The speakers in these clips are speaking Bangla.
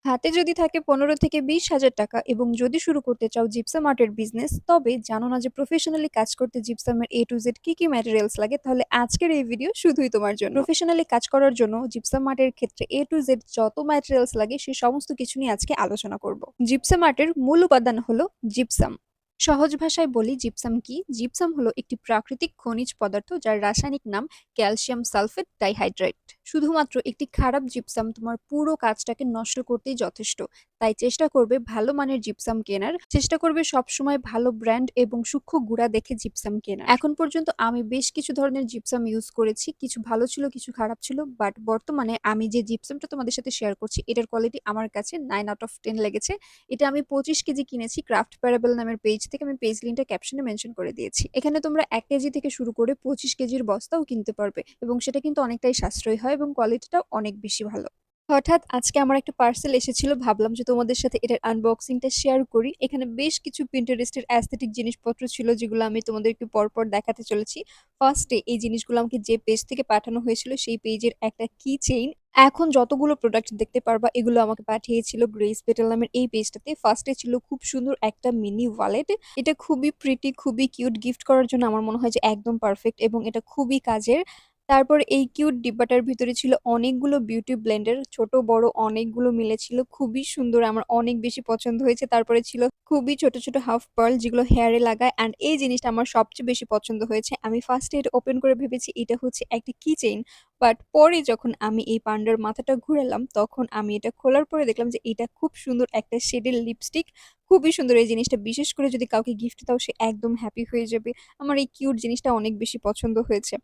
হাতে যদি থাকে ১৫ থেকে ২০,০০০ টাকা এবং যদি শুরু করতে চাও জিপসাম আর্টের বিজনেস, তবে জানো না যে প্রফেশনালি কাজ করতে জিপসামের A to Z কি ম্যাটেরিয়ালস লাগে? তাহলে আজকের এই ভিডিও শুধুই তোমার জন্য। প্রফেশনালি কাজ করার জন্য জিপসাম আর্টের ক্ষেত্রে A to Z যত ম্যাটেরিয়ালস লাগে সে সমস্ত কিছু নিয়ে আজকে আলোচনা করব। জিপসাম আর্টের মূল উপাদান হলো জিপসাম। সহজ ভাষায় বলি জিপসাম কি? জিপসাম হলো একটি প্রাকৃতিক খনিজ পদার্থ যার রাসায়নিক নাম ক্যালসিয়াম সালফেট ডাইহাইড্রেট। শুধুমাত্র একটি খারাপ জিপসাম তোমার পুরো কাজটাকে নষ্ট করতেই যথেষ্ট। তাই চেষ্টা করবে ভালো মানের জিপসাম কেনার। চেষ্টা করবে সবসময় ভালো ব্র্যান্ড এবং সূক্ষ্ম গুঁড়া দেখে জিপসাম কেনার। এখন পর্যন্ত আমি বেশ কিছু ধরনের জিপসাম ইউজ করেছি। কিছু ভালো ছিল, কিছু খারাপ ছিল। বাট বর্তমানে আমি যে জিপসামটা তোমাদের সাথে শেয়ার করছি এটার কোয়ালিটি আমার কাছে 9 আউট অফ 10 লেগেছে। এটা আমি 25 কেজি কিনেছি ক্রাফট প্যারাবেল নামের পেজ থেকে। আমি পেজ লিংকটা ক্যাপশনে মেনশন করে দিয়েছি। এখানে তোমরা 1 কেজি থেকে শুরু করে 25 কেজির বস্তাও কিনতে পারবে এবং সেটা কিন্তু অনেকটাই সাশ্রয়ী হয় এবং কোয়ালিটিটাও অনেক বেশি ভালো। হঠাৎ আজকে আমার একটা পার্সেল এসেছিল, ভাবলাম যে তোমাদের সাথে এটার আনবক্সিংটা শেয়ার করি। এখানে বেশ কিছু পিন্টারেস্টের অ্যাস্থেটিক জিনিসপত্র ছিল যেগুলো আমি তোমাদেরকে পরপর দেখাতে চলেছি। ফার্স্টে এই জিনিসগুলো আমাকে যে পেজ থেকে পাঠানো হয়েছিল সেই পেজের একটা কি চেইন। এখন যতগুলো প্রোডাক্ট দেখতে পারবা এগুলো আমাকে পাঠিয়েছিল গ্রেস পেটাল নামের এই পেজটাতে। ফার্স্টে ছিল খুব সুন্দর একটা মিনি ওয়ালেট। এটা খুবই প্রিটি, খুবই কিউট, গিফট করার জন্য আমার মনে হয় যে একদম পারফেক্ট এবং এটা খুবই কাজের। তারপর এই কিউট ডিব্বাটার ভিতরে ছিল অনেকগুলো বিউটি ব্লেন্ডার, ছোট বড় অনেকগুলো মিলে ছিল, খুবই সুন্দর, আমার অনেক বেশি পছন্দ হয়েছে। তারপরে ছিল খুবই ছোট ছোট হাফ পার্ল যেগুলো হেয়ারে লাগায়, অ্যান্ড এই জিনিসটা আমার সবচেয়ে বেশি পছন্দ হয়েছে। আমি ফার্স্টে এটা ওপেন করে ভেবেছি এটা হচ্ছে একটা কি চেইন, বাট পরে যখন আমি এই পান্ডার মাথাটা ঘুরালাম তখন আমি এটা খোলার পরে দেখলাম যে এটা খুব সুন্দর একটা শেডের লিপস্টিক। খুবই সুন্দর এই জিনিসটা, বিশেষ করে যদি কাউকে গিফট দাও সে একদম হ্যাপি হয়ে যাবে। আমার এই কিউট জিনিসটা অনেক বেশি পছন্দ হয়েছে।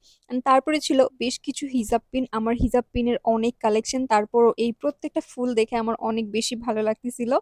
তারপরে ছিল বেশ কিছু হিজাব পিন। আমার হিজাব পিনের অনেক কালেকশন, তারপরও এই প্রত্যেকটা ফুল দেখে আমার অনেক বেশি ভালো লাগতেছিল।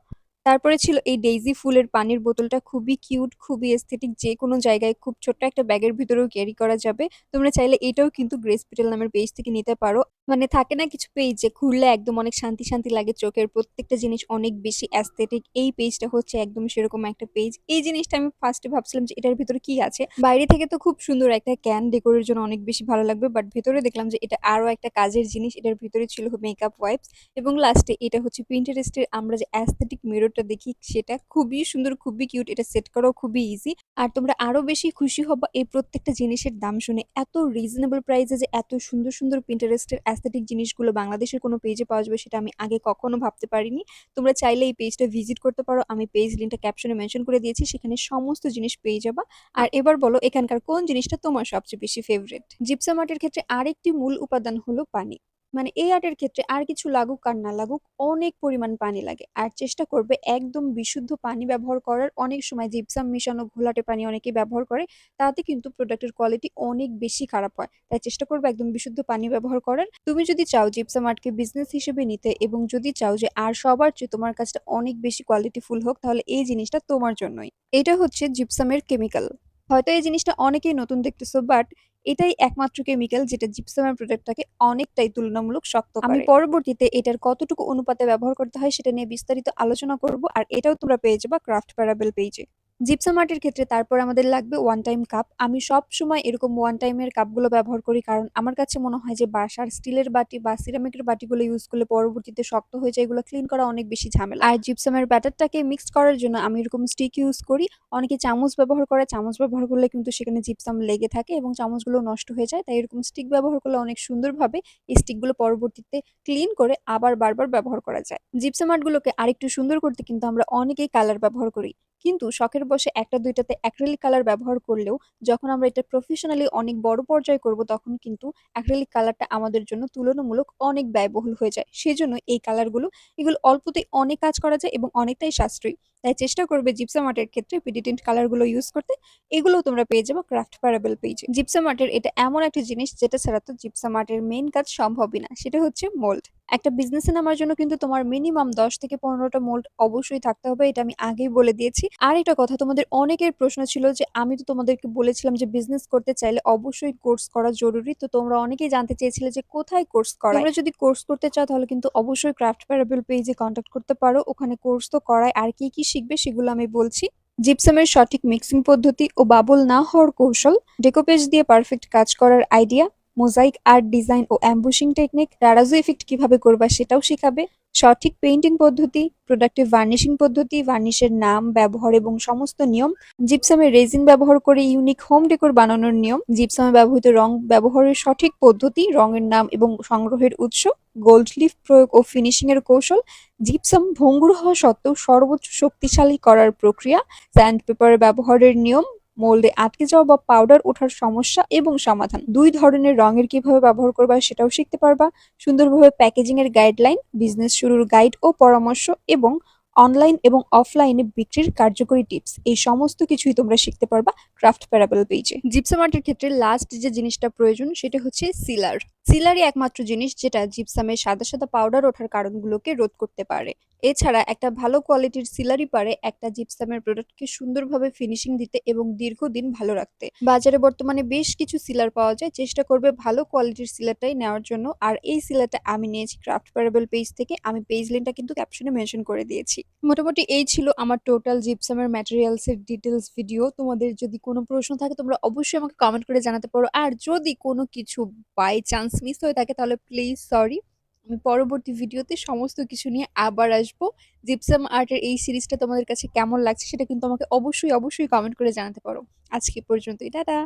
তারপরে ছিল এই ডেইজি ফুলের পানির বোতলটা, খুবই কিউট, খুবই এস্থেটিক, যে কোনো জায়গায় খুব ছোট্ট একটা ব্যাগের ভিতরেও ক্যারি করা যাবে। তোমরা চাইলে এটাও কিন্তু গ্রেস পিটেল নামের পেজ থেকে নিতে পারো। মানে থাকে না কিছু পেজ যে ঘুরলে একদম অনেক শান্তি শান্তি লাগে চোখের, প্রত্যেকটা জিনিস অনেক বেশি অ্যাস্থেটিক। এই পেজটা হচ্ছে একদম সেরকম একটা পেজ। এই জিনিসটা আমি ফার্স্টে ভাবছিলাম যে এটার ভিতরে কি আছে, বাইরে থেকে তো খুব সুন্দর একটা ক্যান, ডেকোরের জন্য অনেক বেশি ভালো লাগবে, বাট ভেতরে দেখলাম যে এটা আরো একটা কাজের জিনিস। এটার ভিতরে ছিল মেকআপ ওয়াইপস এবং লাস্টে এটা হচ্ছে পিন্টারেস্টের আমরা যে অ্যাস্থেটিক মিররটা দেখি সেটা, খুবই সুন্দর, খুবই কিউট, এটা সেট করাও খুবই ইজি। আর তোমরা আরো বেশি খুশি হবা এই প্রত্যেকটা জিনিসের দাম শুনে। এত রিজনেবল প্রাইসে যে এত সুন্দর সুন্দর পিন্টারেস্টের অ্যাস্থেটিক জিনিসগুলো বাংলাদেশের কোনো পেজে পাওয়া যাবে সেটা আমি আগে কখনো ভাবতে পারিনি। তোমরা চাইলে এই পেজটা ভিজিট করতে পারো, আমি পেজ লিঙ্কটা ক্যাপশনে মেনশন করে দিয়েছি, সেখানে সমস্ত জিনিস পেয়ে যাবা। আর এবার বলো এখানকার কোন জিনিসটা তোমার সবচেয়ে বেশি ফেভারিট? জিপসাম আর্টের ক্ষেত্রে আরেকটি মূল উপাদান হলো পানি। মানে এই আর্টের ক্ষেত্রে আর কিছু লাগুক আর না লাগুক অনেক পরিমাণ পানি লাগে, আর চেষ্টা করবে একদম বিশুদ্ধ পানি ব্যবহার করার। অনেক সময় জিপসাম মিশানো ঘোলাটে পানি অনেকে ব্যবহার করে, তাতে কিন্তু প্রোডাক্টের কোয়ালিটি অনেক বেশি খারাপ হয়। তাই চেষ্টা করবে একদম বিশুদ্ধ পানি ব্যবহার করার। তুমি যদি চাও জিপসাম আর্টকে বিজনেস হিসেবে নিতে এবং যদি চাও যে আর সবার চেয়ে তোমার কাজটা অনেক বেশি কোয়ালিটিফুল হোক, তাহলে এই জিনিসটা তোমার জন্যই। এটা হচ্ছে জিপসামের কেমিক্যাল। হয়তো এই জিনিসটা অনেকেই নতুন দেখতেছো, বাট এটাই একমাত্র কেমিক্যাল যেটা জিপসামের প্রোডাক্টটাকে অনেকটাই তুলনামূলক শক্ত করে। আমি পরবর্তীতে এটার কতটুকু অনুপাতে ব্যবহার করতে হয় সেটা নিয়ে বিস্তারিত আলোচনা করব, আর এটাও তোমরা পেয়ে যাবা ক্রাফট প্যারাবেল পেজে। জিপসাম আর্টের ক্ষেত্রে তারপর আমাদের লাগবে ওয়ান টাইম কাপ। আমি সব সময় এরকম ওয়ান টাইমের কাপগুলো ব্যবহার করি, কারণ আমার কাছে মনে হয় যে বাসার স্টিলের বাটি বা সিরামিকের বাটিগুলো ইউজ করলে পরবর্তীতে শক্ত হয়ে যায়, এগুলো ক্লিন করা অনেক বেশি ঝামেলা। আর জিপসামের ব্যাটারটাকে মিক্স করার জন্য আমি এরকম স্টিক ইউজ করি। অনেকে চামচ ব্যবহার করে, চামচ ব্যবহার করলে কিন্তু সেখানে জিপসাম লেগে থাকে এবং চামচগুলো নষ্ট হয়ে যায়। তাই এরকম স্টিক ব্যবহার করলে অনেক সুন্দরভাবে এই স্টিকগুলো পরবর্তীতে ক্লিন করে আবার বারবার ব্যবহার করা যায়। জিপসাম আর্টগুলোকে আরেকটু সুন্দর করতে কিন্তু আমরা অনেকেই কালার ব্যবহার করি, কিন্তু শখের বশে একটা দুইটাতে অ্যাক্রিলিক কালার ব্যবহার করলেও যখন আমরা এটা প্রফেশনালি অনেক বড় পর্যায়ে করব তখন কিন্তু অ্যাক্রিলিক কালারটা আমাদের জন্য তুলনামূলক অনেক ব্যয়বহুল হয়ে যায়। সেজন্য এই কালারগুলো, এগুলো অল্পতেই অনেক কাজ করা যায় এবং অনেকটাই সাশ্রয়ী। তাই চেষ্টা করবে জিপসাম আর্টের ক্ষেত্রে পিডিটেন্ট কালারগুলো ইউজ করতে। এগুলো তোমরা পেয়ে যাবে ক্রাফট প্যারাবেল পেজে। জিপসাম আর্টের এটা এমন একটা জিনিস যেটা ছাড়া তো জিপসাম আর্টের মেইন কাজ সম্ভবই না, সেটা হচ্ছে মোল্ড। একটা বিজনেসে নামার জন্য কিন্তু তোমার মিনিমাম 10 থেকে 15টা মোল্ড অবশ্যই থাকতে হবে, এটা আমি আগেই বলে দিয়েছি। আর একটা কথা, তোমাদের অনেকের প্রশ্ন ছিল যে আমি তো তোমাদেরকে বলেছিলাম যে বিজনেস করতে চাইলে অবশ্যই কোর্স করা জরুরি। তো তোমরা অনেকেই জানতে চেয়েছিলে যে কোথায় কোর্স করায়। তোমরা যদি কোর্স করতে চাও তাহলে কিন্তু অবশ্যই ক্রাফট প্যারাবেল পেজে কন্ট্যাক্ট করতে পারো, ওখানে কোর্স তো করায়। আর কি কি শিখবে সেগুলো আমি বলছি। জিপসামের সঠিক মিক্সিং পদ্ধতি ও বাবল না হওয়ার কৌশল, ডেকোপেজ দিয়ে পারফেক্ট কাজ করার আইডিয়া, মোজাইক আর্ট ডিজাইন ও অ্যাম্বুশিং টেকনিক, রারাজু ইফেক্ট কিভাবে করবা সেটাও শেখাবে, সঠিক পেইন্টিং পদ্ধতি, প্রোডাক্টিভ ভার্নিশিং পদ্ধতি, ভার্নিশের নাম, ব্যবহার এবং সমস্ত নিয়ম, জিপসামের রেজিন ব্যবহার করে ইউনিক হোম ডেকোর বানানোর নিয়ম, জিপসামে ব্যবহৃত রং ব্যবহারের সঠিক পদ্ধতি, রঙের নাম এবং সংগ্রহের উৎস, গোল্ড লিফ প্রয়োগ ও ফিনিশিং এর কৌশল, জিপসাম ভঙ্গুর হওয়া সত্ত্বেও সর্বোচ্চ শক্তিশালী করার প্রক্রিয়া, স্যান্ড পেপার ব্যবহারের নিয়ম, মোল্ডে আটকে যাওয়া বা পাউডার ওঠার সমস্যা এবং সমাধান, 2 ধরনের রঙের কিভাবে ব্যবহার করবা সেটাও শিখতে পারবা, সুন্দরভাবে প্যাকেজিং এর গাইডলাইন, বিজনেস শুরুর গাইড ও পরামর্শ এবং অনলাইন এবং অফলাইনে বিক্রির কার্যকরী টিপস, এই সমস্ত কিছুই তোমরা শিখতে পারবা ক্রাফট প্যারাবেল পেজে। জিপসাম আর্টের ক্ষেত্রে লাস্ট যে জিনিসটা প্রয়োজন সেটা হচ্ছে সিলার। সিলারই একমাত্র জিনিস যেটা জিপসামের সাদা সাদা পাউডার ওঠার কারণগুলোকে রোধ করতে পারে। এছাড়া একটা ভালো কোয়ালিটির সিলারই পারে একটা জিপসামের প্রোডাক্টকে সুন্দরভাবে ফিনিশিং দিতে এবং দীর্ঘদিন ভালো রাখতে। বাজারে বর্তমানে বেশ কিছু সিলার পাওয়া যায়, চেষ্টা করবে ভালো কোয়ালিটির সিলারটাই নেওয়ার জন্য। আর এই সিলারটা আমি নিয়েছি ক্রাফট প্যারাবেল পেজ থেকে, আমি পেজ লিঙ্কটা কিন্তু ক্যাপশনে মেনশন করে দিয়েছি। মোটামুটি এই ছিল আমার টোটাল জিপসামের ম্যাটেরিয়ালস এর ডিটেলস ভিডিও। তোমাদের যদি কোনো প্রশ্ন থাকে তোমরা অবশ্যই আমাকে কমেন্ট করে জানাতে পারো, আর যদি কোনো কিছু বাই চান্স মিস হয়ে থাকে তাহলে প্লিজ সরি। আমি পরবর্তী ভিডিওতে সমস্ত কিছু নিয়ে আবার আসবো। জিপসাম আর্টের এই সিরিজটা তোমাদের কাছে কেমন লাগছে সেটা কিন্তু আমাকে অবশ্যই অবশ্যই কমেন্ট করে জানাতে পারো। আজকে পর্যন্তই, টাটা।